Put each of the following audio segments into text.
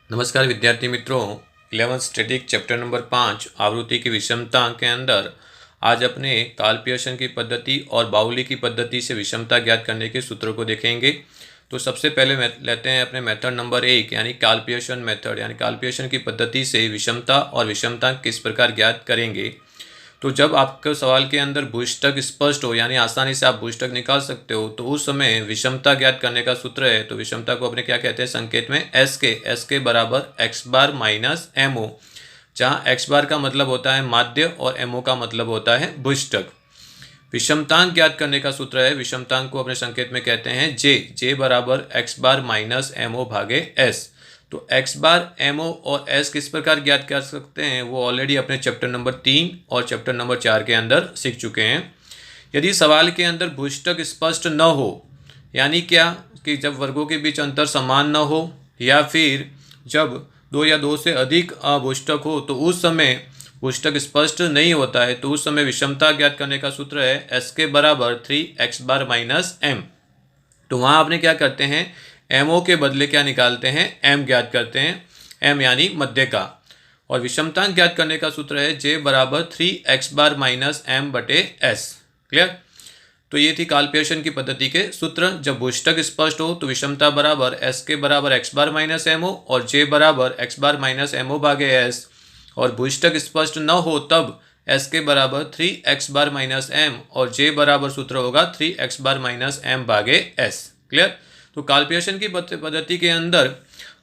नमस्कार विद्यार्थी मित्रों, 11th स्टैटिक चैप्टर नंबर 5 आवृत्ति की विषमता के अंदर आज अपने कार्ल पियर्सन की पद्धति और बाउली की पद्धति से विषमता ज्ञात करने के सूत्रों को देखेंगे। तो सबसे पहले लेते हैं अपने मेथड नंबर 1 यानी कार्ल पियर्सन मेथड यानी कार्ल पियर्सन की पद्धति से विषमता और विषमता किस प्रकार ज्ञात करेंगे। तो जब आपके सवाल के अंदर भूयष्टक स्पष्ट हो यानी आसानी से आप भूयष्टक निकाल सकते हो तो उस समय विषमता ज्ञात करने का सूत्र है। तो विषमता को अपने क्या कहते हैं, संकेत में एस के बराबर एक्स बार माइनस एम ओ, जहाँ एक्स बार का मतलब होता है माध्य और एम ओ का मतलब होता है भूयष्टक। विषमतांक ज्ञात करने का सूत्र है, विषमतांक को अपने संकेत में कहते हैं जे बराबर एक्स बार माइनस एम ओ भागे एस। तो एक्स बार एम ओ और एस किस प्रकार ज्ञात कर सकते हैं वो ऑलरेडी अपने चैप्टर नंबर 3 और चैप्टर नंबर 4 के अंदर सीख चुके हैं। यदि सवाल के अंदर भूयष्टक स्पष्ट न हो यानी क्या कि जब वर्गों के बीच अंतर समान न हो या फिर जब दो या दो से अधिक भूयष्टक हो तो उस समय भूयष्टक स्पष्ट नहीं होता है, तो उस समय विषमता ज्ञात करने का सूत्र है एस के बराबर 3x बार माइनस एम। तो वहाँ आपने क्या करते हैं, एम ओ के बदले क्या निकालते हैं, एम ज्ञात करते हैं, एम यानी मध्य का। और विषमतांक ज्ञात करने का सूत्र है जे बराबर 3x बार माइनस एम बटे एस। क्लियर। तो ये थी कार्ल पियर्सन की पद्धति के सूत्र। जब भूयष्टक स्पष्ट हो तो विषमता बराबर एस के बराबर एक्स बार माइनस एम ओ और जे बराबर एक्स बार माइनस एम ओ भागे एस। और भूयष्टक स्पष्ट न हो तब एस के बराबर 3x बार माइनस एम और जे बराबर सूत्र होगा 3x बार माइनस एम भागे एस। क्लियर। तो कार्ल पियर्सन की पद्धति के अंदर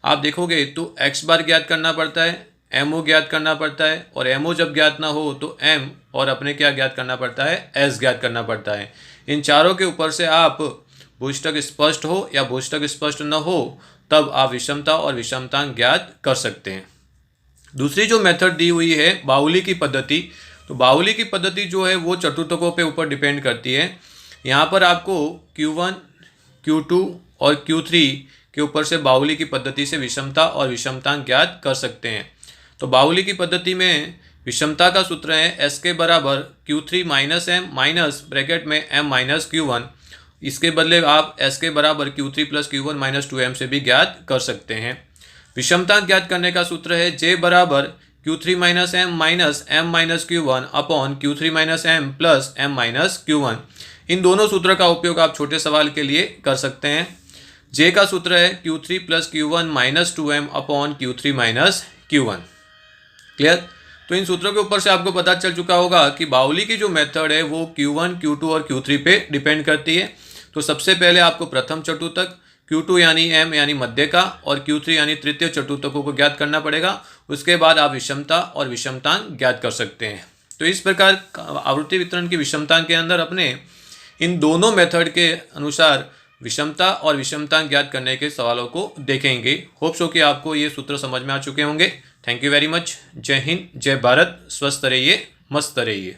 आप देखोगे तो x बार ज्ञात करना पड़ता है, एम ओ ज्ञात करना पड़ता है और एम ओ जब ज्ञात ना हो तो एम और अपने क्या ज्ञात करना पड़ता है, एस ज्ञात करना पड़ता है। इन चारों के ऊपर से आप भूयष्टक स्पष्ट हो या भूयष्टक स्पष्ट न हो तब आप विषमता और विषमतांक ज्ञात कर सकते हैं। दूसरी जो मेथड दी हुई है बाउली की पद्धति, तो बाउली की पद्धति जो है वो चतुर्थकों पे ऊपर डिपेंड करती है। यहाँ पर आपको Q1, Q2 और Q3 के ऊपर से बाउली की पद्धति से विषमता और विषमतांक ज्ञात कर सकते हैं। तो बाउली की पद्धति में विषमता का सूत्र है एस के बराबर Q3 minus M minus bracket में एम माइनस Q1। इसके बदले आप एस के बराबर Q3 plus Q1 minus 2m से भी ज्ञात कर सकते हैं। विषमतांक ज्ञात करने का सूत्र है जे बराबर Q3 minus M minus Q1 upon Q3 minus M plus M minus Q1। इन दोनों सूत्रों का उपयोग आप छोटे सवाल के लिए कर सकते हैं। जे का सूत्र है Q3 plus Q1 minus 2m upon Q3 minus Q1। Clear. तो इन सूत्रों के ऊपर से आपको पता चल चुका होगा कि बाउली की जो मेथड है वो Q1, Q2 और Q3 पे डिपेंड करती है। तो सबसे पहले आपको प्रथम चतुर्थक Q2 यानी m यानी मध्य का और Q3 यानी तृतीय चतुर्थकों को ज्ञात करना पड़ेगा। उसके बाद आप विषमता और विषमतांक ज्ञात कर सकते हैं। तो इस प्रकार आवृत्ति वितरण की विषमतांक के अंदर अपने इन दोनों मेथड के अनुसार विषमता और विषमतांक ज्ञात करने के सवालों को देखेंगे। होप्स हो कि आपको ये सूत्र समझ में आ चुके होंगे। Thank you very much. जय हिंद, जय भारत, स्वस्थ रहिए, मस्त रहिए।